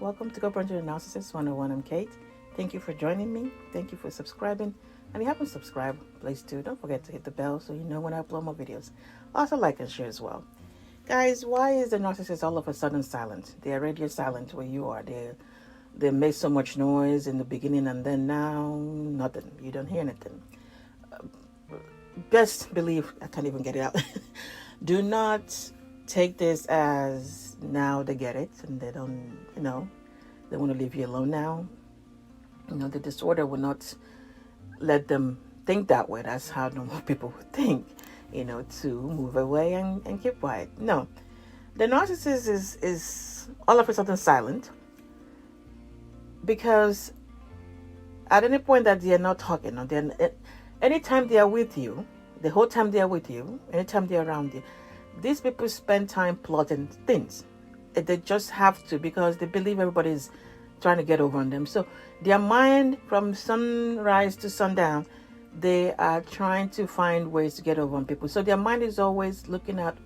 Welcome to Covert Narcissist 101. I'm Kate. Thank you for joining me. Thank you for subscribing. And if you haven't subscribed, please do. Don't forget to hit the bell so you know when I upload more videos. Also, like and share as well. Guys, why is the narcissist all of a sudden silent? They're radio silent where you are. They make so much noise in the beginning and then now, nothing. You don't hear anything. Best believe, I can't even get it out. Do not take this as now they get it and they don't, they want to leave you alone now. The disorder will not let them think that way. That's how normal people would think, to move away and keep quiet. No, the narcissist is all of a sudden silent because at any point that they are not talking, or anytime they are with you, the whole time they are with you, anytime they are around you, these people spend time plotting things. They just have to because they believe everybody's trying to get over on them. So their mind, from sunrise to sundown, they are trying to find ways to get over on people. So their mind is always looking at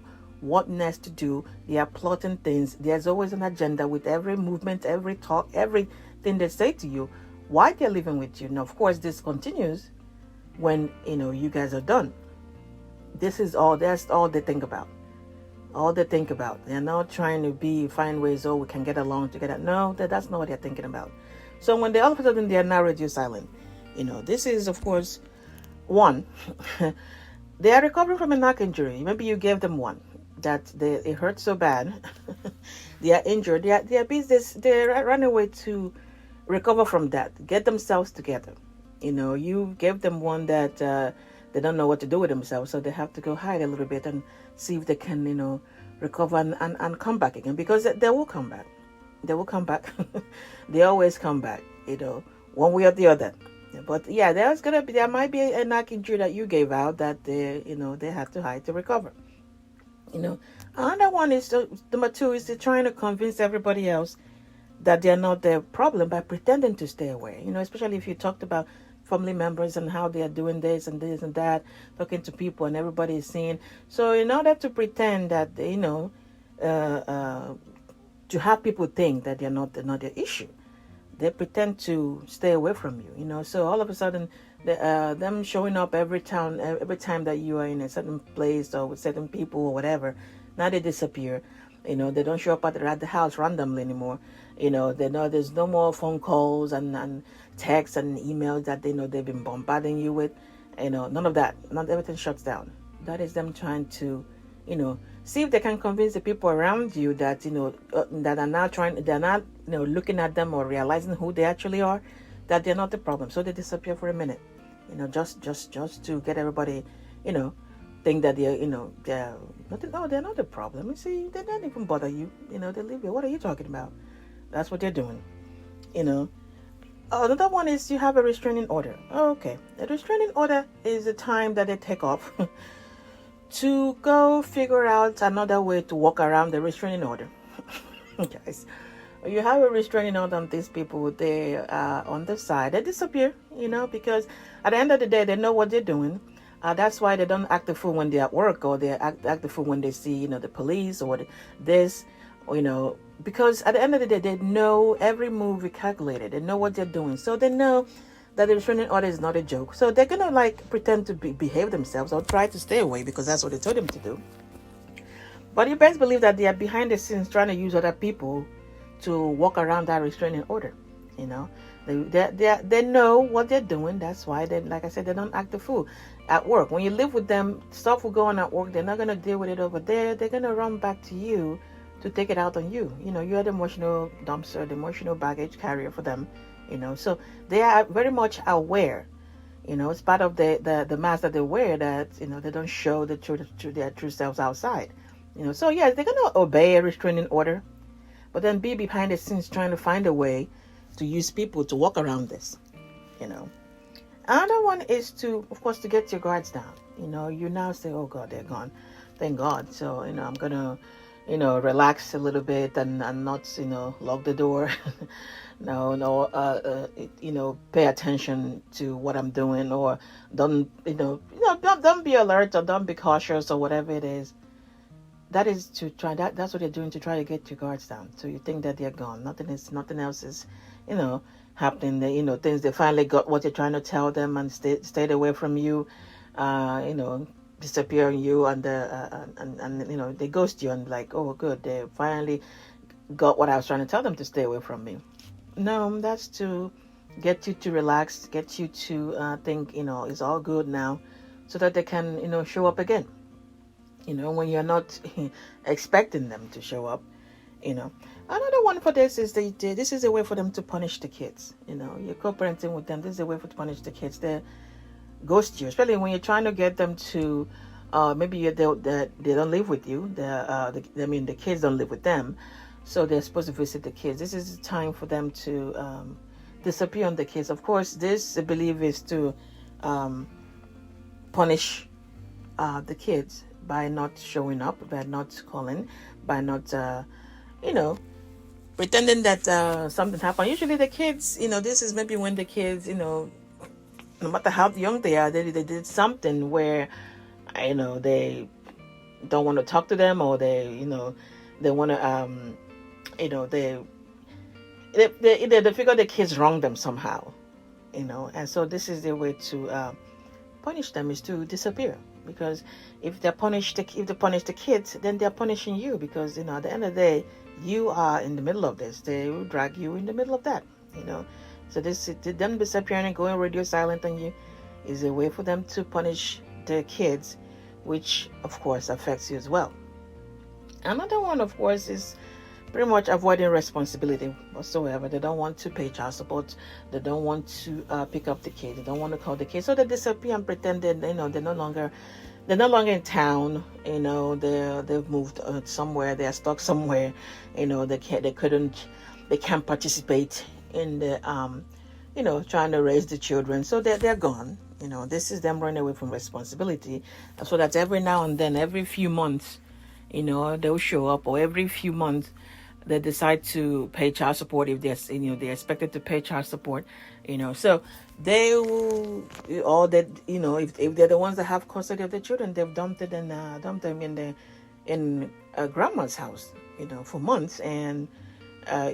what next to do. They are plotting things. There's always an agenda with every movement, every talk, everything they say to you. Why they're living with you. Now, of course, this continues when, you guys are done. That's all they think about. All they think about. They're not trying to find ways, we can get along together. No, that's not what they're thinking about. So when they all of a sudden they are now radio silent, this is, of course, one, they are recovering from a neck injury. Maybe you gave them one that it hurt so bad. They are injured. They are busy. They run away to recover from that, get themselves together. You gave them one that they don't know what to do with themselves, so they have to go hide a little bit and see if they can, recover and come back again, because they will come back. They will come back. They always come back, one way or the other. But yeah, there might be a neck injury that you gave out that they have to hide to recover. Another one is number two is they're trying to convince everybody else that they're not their problem by pretending to stay away. Especially if you talked about family members and how they are doing this and that, talking to people and everybody is seeing. So in order to pretend that, to have people think that they're not the issue, they pretend to stay away from you. So all of a sudden, them showing up every time that you are in a certain place or with certain people or whatever, now they disappear. They don't show up at the house randomly anymore. They know there's no more phone calls and texts and emails that they know they've been bombarding you with. None of that. Not everything shuts down. That is them trying to, see if they can convince the people around you that, that are now they're not, looking at them or realizing who they actually are, that they're not the problem. So they disappear for a minute, just to get everybody, think that they're nothing. No, they're not the problem. You see, they don't even bother you. They leave you. What are you talking about? That's what they're doing. Another one is you have a restraining order. Okay, a restraining order is the time that they take off to go figure out another way to walk around the restraining order. Guys, you have a restraining order on these people. They are on the side. They disappear. Because at the end of the day, they know what they're doing. That's why they don't act the fool when they're at work, or they act the fool when they see, the police or this, because at the end of the day, they know every move is calculated. They know what they're doing. So they know that the restraining order is not a joke. So they're going to pretend to behave themselves or try to stay away because that's what they told them to do. But you best believe that they are behind the scenes trying to use other people to walk around that restraining order. They know what they're doing. That's why like I said, they don't act the fool at work. When you live with them, stuff will go on at work. They're not going to deal with it over there. They're going to run back to you to take it out on you. You're the emotional dumpster, the emotional baggage carrier for them. So they are very much aware. It's part of the mask that they wear that they don't show their true selves outside. So yeah, they're going to obey a restraining order, but then be behind the scenes trying to find a way to use people to walk around this. Another one is to, of course, to get your guards down. You now say, oh God, they're gone, thank God. So I'm gonna relax a little bit and not lock the door. Pay attention to what I'm doing, or don't be alert, or don't be cautious, or whatever it is. that is to try that's what they're doing to try to get your guards down. So you think that they're gone. Nothing else is, happening. Things they finally got what they're trying to tell them and stayed away from you, disappear on you and they ghost you and like, oh good, they finally got what I was trying to tell them to stay away from me. No, that's to get you to relax, get you to think, it's all good now, so that they can, show up again. When you're not expecting them to show up. Another one for this is this is a way for them to punish the kids. You're co-parenting with them. This is a way to punish the kids. They ghost you, especially when you're trying to get them to. Maybe they don't live with you. The kids don't live with them, so they're supposed to visit the kids. This is the time for them to disappear on the kids. Of course, this I believe is to punish the kids by not showing up, by not calling, by not, pretending that something happened. Usually the kids, this is maybe when the kids, no matter how young they are, they did something where, they don't want to talk to them, or they want to, they figure the kids wronged them somehow, and so this is the way to punish them, is to disappear. Because if they punish the kids, then they're punishing you, because at the end of the day, you are in the middle of this. They will drag you in the middle of that. So them disappearing and going radio silent on you is a way for them to punish the kids, which of course affects you as well. Another one, of course, is pretty much avoiding responsibility whatsoever. They don't want to pay child support. They don't want to pick up the kids. They don't want to call the kids. So they disappear and pretend that they're no longer in town. They've moved somewhere. They are stuck somewhere. They can't participate in the trying to raise the children. So they're gone. This is them running away from responsibility. So that every now and then, every few months, they'll show up, or every few months they decide to pay child support if they're expected to pay child support. So they will, or that if they're the ones that have custody of the children, they've dumped them in a grandma's house, for months, and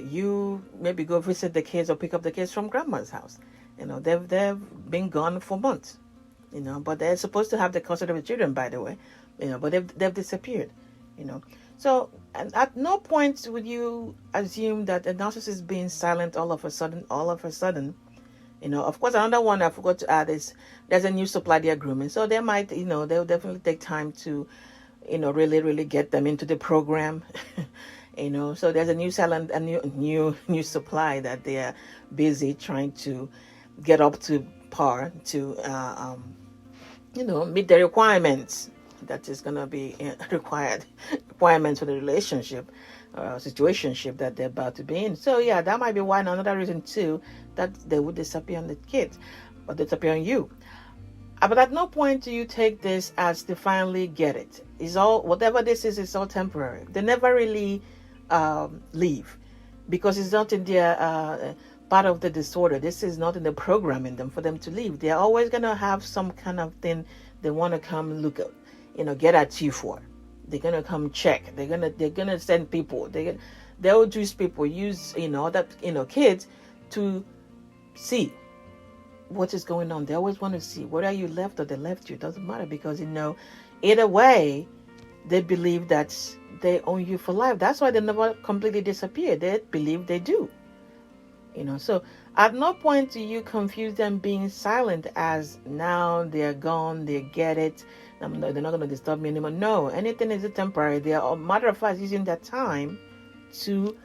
you maybe go visit the kids or pick up the kids from grandma's house. They've been gone for months, but they're supposed to have the custody of the children, by the way, but they've disappeared. So and at no point would you assume that a narcissist being silent all of a sudden. Of course, another one I forgot to add is there's a new supply they're grooming. So they might, they'll definitely take time to, really, really get them into the program. So there's a new supply that they're busy trying to get up to par to, meet the requirements. That is going to be requirements for the relationship, situationship that they're about to be in. So yeah, that might be one another reason too that they would disappear on the kids or disappear on you. But at no point do you take this as to finally get it. It's all, whatever this is, it's all temporary. They never really leave, because it's not in their part of the disorder. This is not in the programming them for them to leave. They're always going to have some kind of thing they want to come look at. Get at you for. They're gonna come check. They're gonna send people. They'll use people, kids to see what is going on. They always want to see whether you left or they left you. It doesn't matter, because either way, they believe that they own you for life. That's why they never completely disappear. They believe they do. So at no point do you confuse them being silent as now they're gone, they get it. They're not going to disturb me anymore. No, anything is temporary. They are, matter of fact, using that time to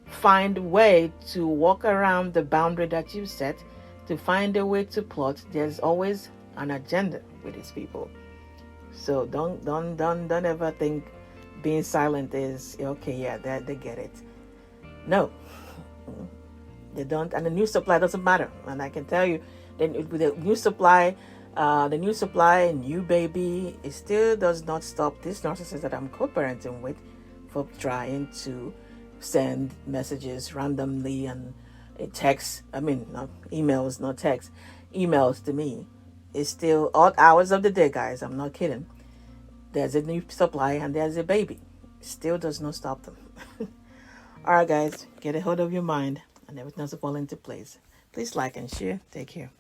find a way to walk around the boundary that you set, to find a way to plot. There's always an agenda with these people. So don't ever think being silent is okay. Yeah, they get it. No, they don't. And the new supply doesn't matter. And I can tell you, then with the new supply, new baby, it still does not stop this narcissist that I'm co-parenting with for trying to send messages randomly and text. Not emails, not text. Emails to me. It's still odd hours of the day, guys. I'm not kidding. There's a new supply and there's a baby. still does not stop them. All right, guys, get a hold of your mind and everything else will fall into place. Please like and share. Take care.